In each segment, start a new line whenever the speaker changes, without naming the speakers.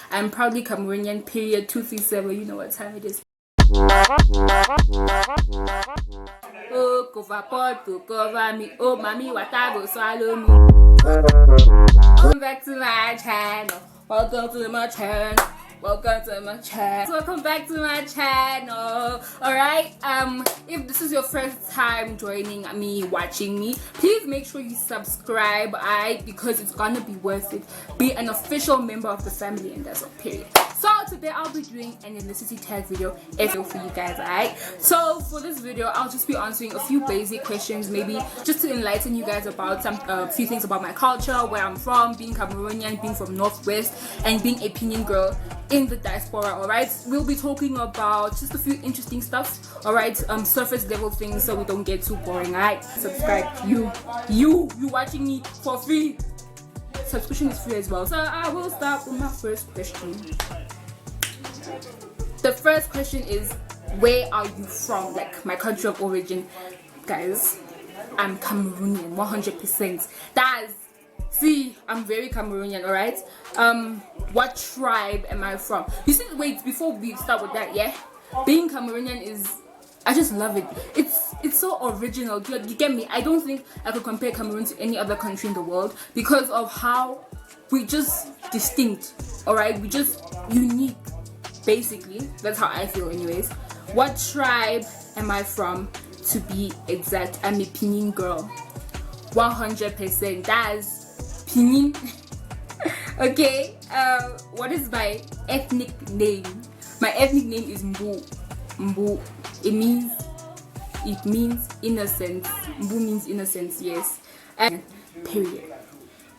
I'm proudly Cameroonian, period, 237. You know what time it is. Oh, cover pot to cover me. Oh, mommy, what I go swallow me. Welcome back to my channel. Welcome to my channel. Welcome to my channel. Welcome back to my channel. Alright, if this is your first time joining me, watching me, please make sure you subscribe, because it's gonna be worth it. Be an official member of the family, and that's a period. So today I'll be doing an ethnicity tag video for you guys, alright? So for this video, I'll just be answering a few basic questions, maybe just to enlighten you guys about some few things about my culture, where I'm from, being Cameroonian, being from Northwest, and being a opinion girl in the diaspora. Alright, we'll be talking about just a few interesting stuff, alright, surface level things, so we don't get too boring. Alright, subscribe. You watching me for free. Subscription is free as well. So I will start with my first question. The first question is, where are you from? Like my country of origin. Guys, I'm Cameroonian, 100%. See, I'm very Cameroonian, alright? What tribe am I from? You see, wait, before we start with that, yeah? Being Cameroonian is, I just love it. It's so original. You get me? I don't think I could compare Cameroon to any other country in the world because of how we just distinct, alright? We just unique, basically. That's how I feel anyways. What tribe am I from? To be exact, I'm a Pinin girl. 100%. That's Pinin. Okay, what is my ethnic name? My ethnic name is Mbu. It means innocence. Mbu means innocence, yes. And period.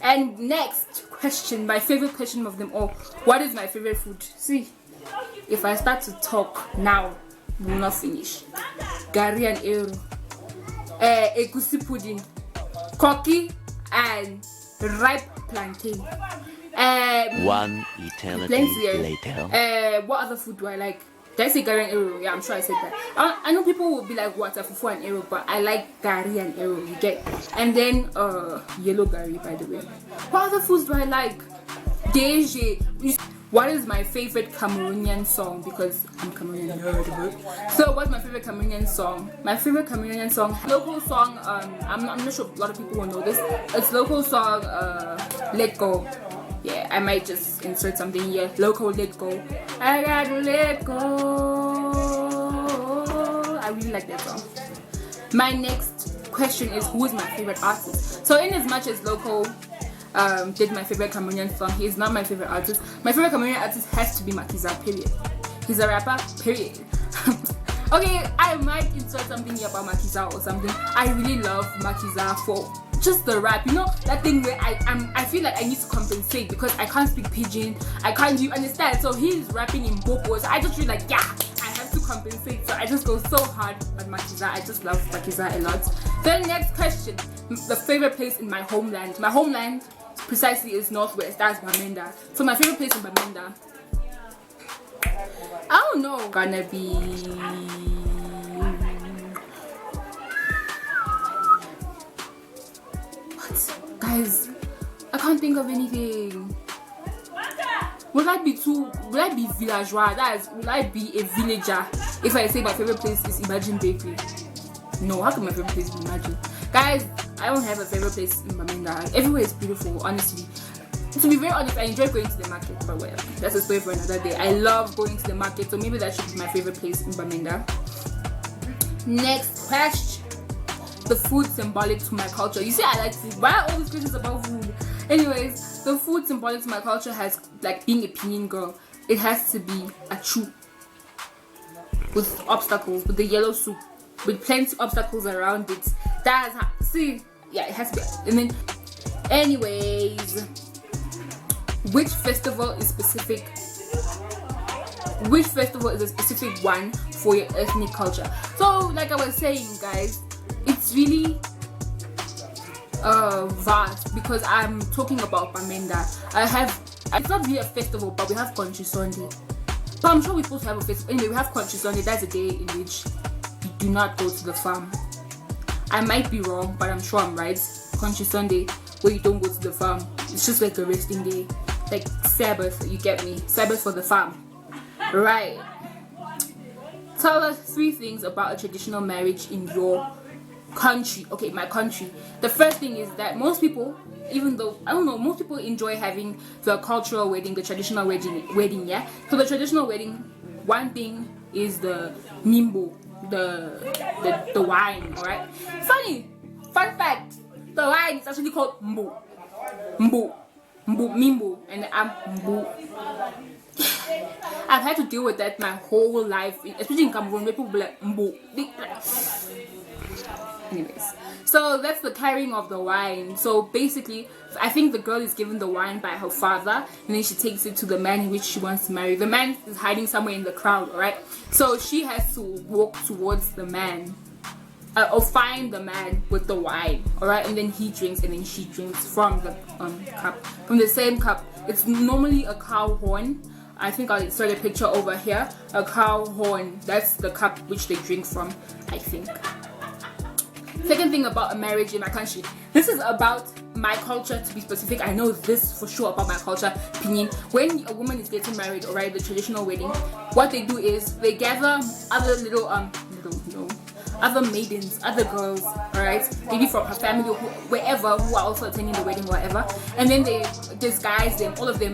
And next question, my favorite question of them all. What is my favorite food? See, if I start to talk now, we will not finish. Gari and Ero. Egusi pudding. Koki and ripe plantain.
One eternity later.
What other food do I like? Did I say gari and arrow? Yeah, I'm sure I said that. I know people will be like, what, fufu and arrow, but I like gari and arrow, you get. And then yellow gari, by the way. What other foods do I like? Deje. What is my favorite Cameroonian song? Because I'm Cameroonian. So what's my favorite Cameroonian song? My favorite Cameroonian song, local song, I'm not sure a lot of people will know this. It's local song, Let Go. Yeah, I might just insert something here. Local Let Go. I gotta let go. I really like that song. My next question is, who is my favorite artist? So in as much as local did my favorite Cameroonian song, he is not my favorite artist. My favorite Cameroonian artist has to be Makiza, period. He's a rapper, period. Okay, I might insert something here about Makiza or something. I really love Makiza for just the rap, you know, that thing where I feel like I need to compensate because I can't speak pidgin, I can't do, understand? So he's rapping in Bloopers. I just feel like, yeah, I have to compensate, so I just go so hard at Makiza. I just love Makiza a lot. Then next question, the favorite place in my homeland. My homeland precisely is Northwest. That's Bamenda. So my favorite place in Bamenda, I don't know, gonna be what? Guys, I can't think of anything. Will I be villageois? Will I be a villager if I say my favorite place is Imagine Bakery? No, how can my favorite place be Imagine? Guys, I don't have a favorite place in Bamenda. Everywhere is beautiful, honestly. To be very honest, I enjoy going to the market, but well, that's a story for another day. I love going to the market, so maybe that should be my favorite place in Bamenda. Next question. The food symbolic to my culture. You see, I like food. Why are all these questions about food? Anyways, the food symbolic to my culture has, like being a Pinin girl, it has to be a chew with obstacles, with the yellow soup, with plenty of obstacles around it. That's how, see, yeah, it has to be. And then, anyways, which festival is specific? Which festival is a specific one for your ethnic culture? So, like I was saying, guys, it's really vast because I'm talking about Bamenda. It's not really a festival, but we have Country Sunday. But I'm sure we're supposed to have a festival. Anyway, we have Country Sunday. That's a day in which you do not go to the farm. I might be wrong, but I'm sure I'm right. Country Sunday, where you don't go to the farm. It's just like a resting day. like Sabbath, you get me? Sabbath for the farm. Right. Tell us 3 things about a traditional marriage in your country. Okay, my country. The first thing is that most people, even though I don't know, most people enjoy having the cultural wedding, the traditional wedding, yeah. So the traditional wedding, one thing is the mimbo, the wine. All right. Fun fact: the wine is actually called mbo, mimbo, and I'm mbo. I've had to deal with that my whole life, especially in Cameroon, where people be like mbo. Anyways, so that's the carrying of the wine. So basically, I think the girl is given the wine by her father, and then she takes it to the man in which she wants to marry. The man is hiding somewhere in the crowd, alright? So she has to walk towards the man, or find the man with the wine, alright? And then he drinks, and then she drinks from the cup, from the same cup. It's normally a cow horn. I think I'll insert a picture over here. A cow horn. That's the cup which they drink from, I think. Second thing about a marriage in my country. This is about my culture, to be specific. I know this for sure about my culture opinion. When a woman is getting married, alright, the traditional wedding, what they do is they gather other other maidens, other girls, alright, maybe from her family or wherever, who are also attending the wedding, whatever, and then they disguise them, all of them,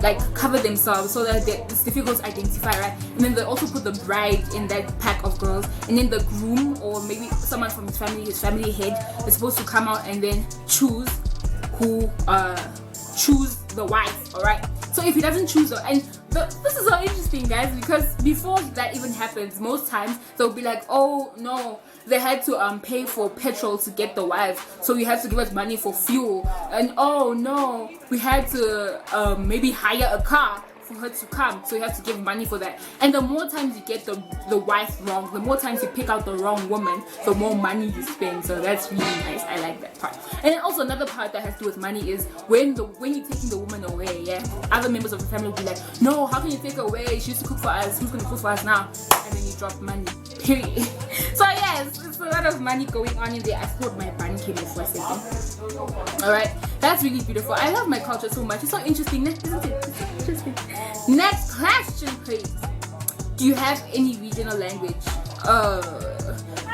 like cover themselves so that it's difficult to identify, right? And then they also put the bride in that pack of girls, and then the groom or maybe someone from his family head is supposed to come out and then choose the wife, alright? So if he doesn't choose her, and this is so interesting, guys, because before that even happens, most times they'll be like, oh no, they had to pay for petrol to get the wife, so you have to give us money for fuel, and oh no, we had to maybe hire a car for her to come, so you have to give money for that. And the more times you get the wife wrong, the more times you pick out the wrong woman, the more money you spend. So that's really nice. I like that part. And then also another part that has to do with money is when you're taking the woman away, yeah, other members of the family will be like, no, how can you take her away? She used to cook for us, who's gonna cook for us now? And then you drop money, period. So yes, it's a lot of money going on in there. I thought my bun came in for a second. Alright, that's really beautiful. I love my culture so much. It's so interesting, isn't it? It's interesting. Next question, please. Do you have any regional language?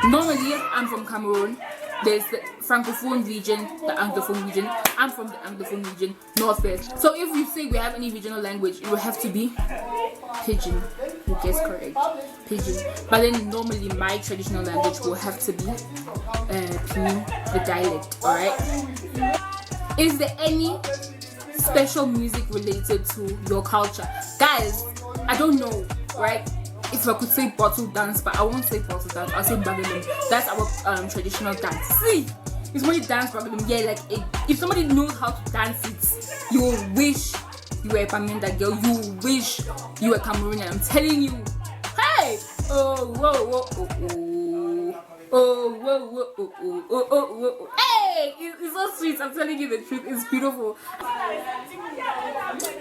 Normally I'm from Cameroon. There's the Francophone region, the Anglophone region. I'm from the Anglophone region, Northwest. So if you say we have any regional language, it will have to be Pidgin. You guess correct, Pidgin. But then normally my traditional language will have to be the dialect. Alright. Is there any special music related to your culture? Guys, I don't know, right? If I could say bottle dance, but I won't say bottle dance, I'll say bagalum. That's our traditional dance. See, it's when you dance bagalum, yeah, like if somebody knows how to dance it, you will wish you were a Pamenda girl, you will wish you were Cameroonian. I'm telling you. Hey! Oh, whoa, whoa, oh, oh. Oh, whoa, whoa, oh, oh, oh, oh, oh. Hey! It's so sweet, I'm telling you the truth, it's beautiful.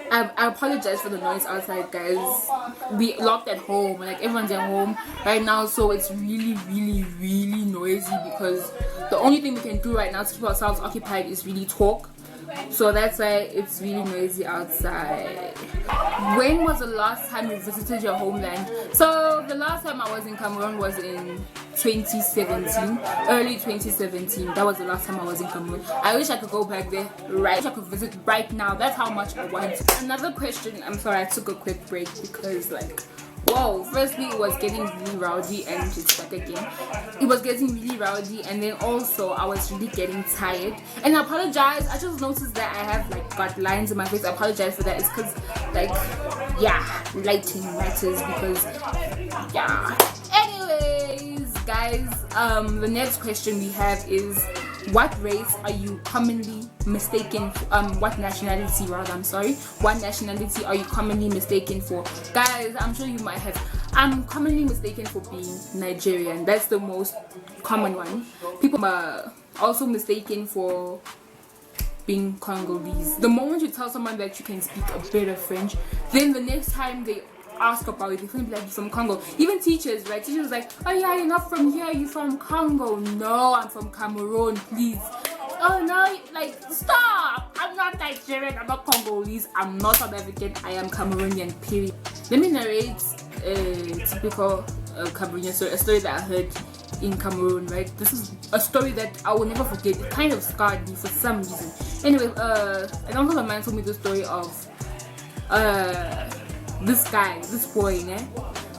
I apologize for the noise outside, guys. We locked at home, like everyone's at home right now, so it's really, really, really noisy because the only thing we can do right now to keep ourselves occupied is really talk. So that's why it's really noisy outside. When was the last time you visited your homeland? So the last time I was in Cameroon was in 2017, early 2017. That was the last time I was in Cameroon. I wish I could go back there right. I wish I could visit right now. That's how much I want. Another question. I'm sorry I took a quick break because like, whoa, firstly it was getting really rowdy and it's back again. It was getting really rowdy and then also I was really getting tired. And I apologize, I just noticed that I have like got lines in my face. I apologize for that. It's because like, yeah, lighting matters because, yeah. Anyways, guys, the next question we have is, what race are you commonly mistaken for, what nationality are you commonly mistaken for? Guys, I'm sure you might have. I'm commonly mistaken for being Nigerian. That's the most common one. People are also mistaken for being Congolese. The moment you tell someone that you can speak a bit of French, then the next time they ask about it, they're gonna be like, you're from Congo. Even teachers, right? Teachers like, oh yeah, you're not from here, you're from Congo. No, I'm from Cameroon, please. Oh no, like, stop! I'm not Nigerian, I'm not Congolese, I'm not South African, I am Cameroonian, period. Let me narrate a typical Cameroonian story, a story that I heard in Cameroon, right? This is a story that I will never forget. It kind of scarred me for some reason. Anyway, an uncle of mine told me the story of this boy,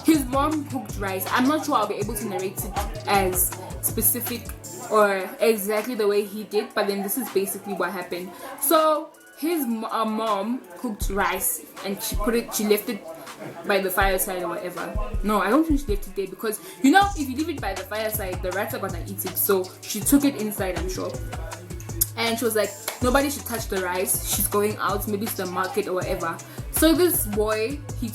his mom cooked rice. I'm not sure I'll be able to narrate it as specific or exactly the way he did, but then this is basically what happened. So his mom cooked rice and she left it by the fireside or whatever. No, I don't think she left it there, because if you leave it by the fireside, the rats are gonna eat it. So she took it inside, I'm sure, and she was like, nobody should touch the rice, she's going out maybe to the market or whatever. So this boy, he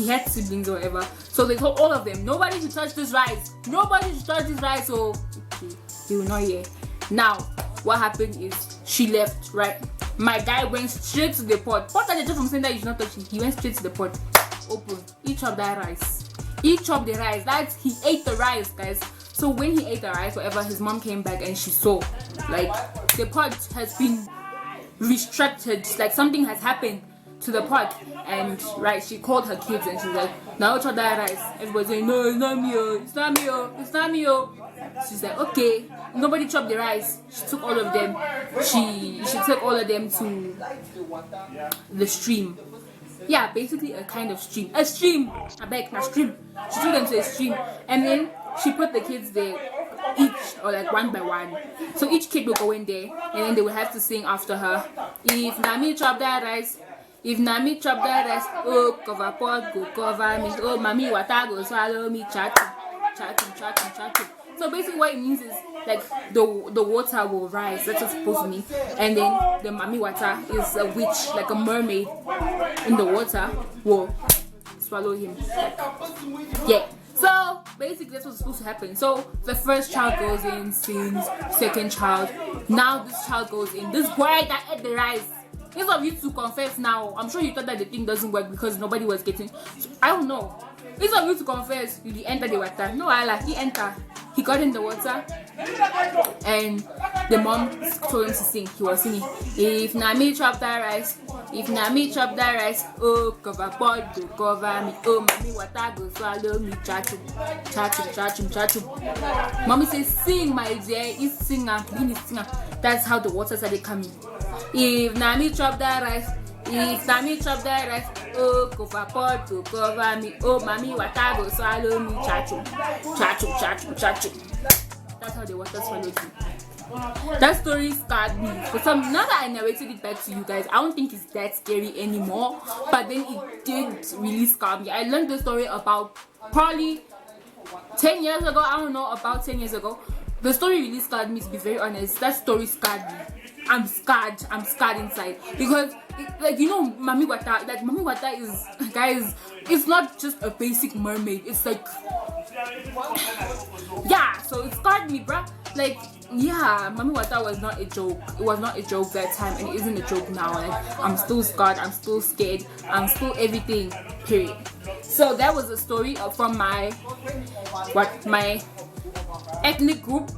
had siblings or whatever, so they told all of them, nobody should touch this rice, nobody should touch this rice. So okay, they were not here. Now what happened is she left, right? My guy went straight to the pot. What are they just from saying that you should not touch it? He went straight to the pot, open, he chopped that rice, he chopped the rice, he ate the rice, guys. So when he ate the rice, whatever, his mom came back and she saw like the pot has been restricted, like something has happened to the pot. And right, she called her kids and she's like, now chop that rice. Everybody's saying, no, it's not me, it's not me, it's not me. She's like, okay, nobody chopped the rice. She took all of them. She took all of them to the stream. Yeah, basically a kind of stream. A stream! I beg, a stream. She took them to a stream, and then she put the kids there, each, or like one by one. So each kid will go in there, and then they will have to sing after her. If Nami chop that rice, if Nami chop that rice, oh, cover pot, go cover me. Oh, Mami water, go swallow me. Chatting. So basically what it means is like the water will rise. That's what it's supposed to mean. And then the Mami water is a witch, like a mermaid in the water, will swallow him. Yeah. So basically that's what's supposed to happen. So the first child goes in, sings. Second child. Now this child goes in. This boy that ate the rice. Instead of you to confess now, I'm sure you thought that the thing doesn't work because nobody was getting. I don't know. Instead of you to confess, you enter the water. No, he entered. He got in the water, and the mom told him to sing. He was singing. If Nami chop that rice, if Nami chop that rice, oh, cover pot, go cover me. Oh, Mami water, go swallow me. Chachum. Mommy says, sing, my dear. He's singer. That's how the water started coming. If Nami chop that rice, if Nami chop that rice, oh, cover pot, go cover me. Oh, Mami water, go swallow me. Chachum. That's how the water swallowed me. That story scarred me. Now that I narrated it back to you guys, I don't think it's that scary anymore. But then it did really scar me. I learned the story about probably 10 years ago. I don't know, about 10 years ago. The story really scarred me, to be very honest. That story scarred me. I'm scarred inside, because Mami Wata is, guys, it's not just a basic mermaid, it's like, yeah, so it scarred me, bruh. Like, yeah, Mami Wata was not a joke. It was not a joke that time, and it isn't a joke now. Like, I'm still scarred, I'm still scared, I'm still everything, period. So that was a story from my ethnic group.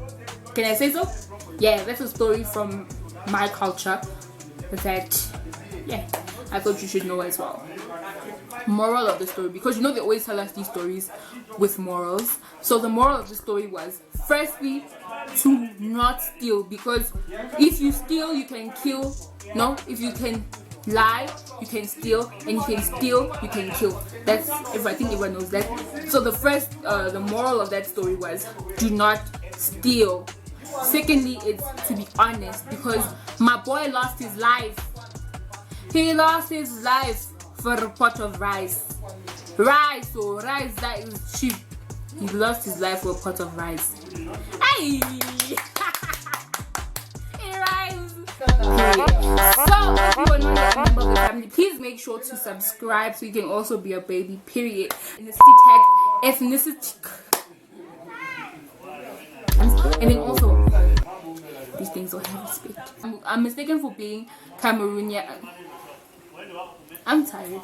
Can I say so? Yeah, that's a story from my culture that, yeah, I thought you should know as well. Moral of the story, because they always tell us these stories with morals. So the moral of the story was, firstly, to not steal, because if you steal, you can kill. No, if you can lie, you can steal, and you can steal, you can kill. I think everyone knows that. So the moral of that story was, do not steal. Secondly, it's to be honest, because my boy lost his life. He lost his life for a pot of rice. Rice that is cheap. He lost his life for a pot of rice. Hey! It rhymes. So, if you are not yet a member of the family, please make sure to subscribe so you can also be a baby, period. Ethnicity tag, ethnicity. And then also, these things don't have respect. I'm mistaken for being Cameroonian. I'm tired.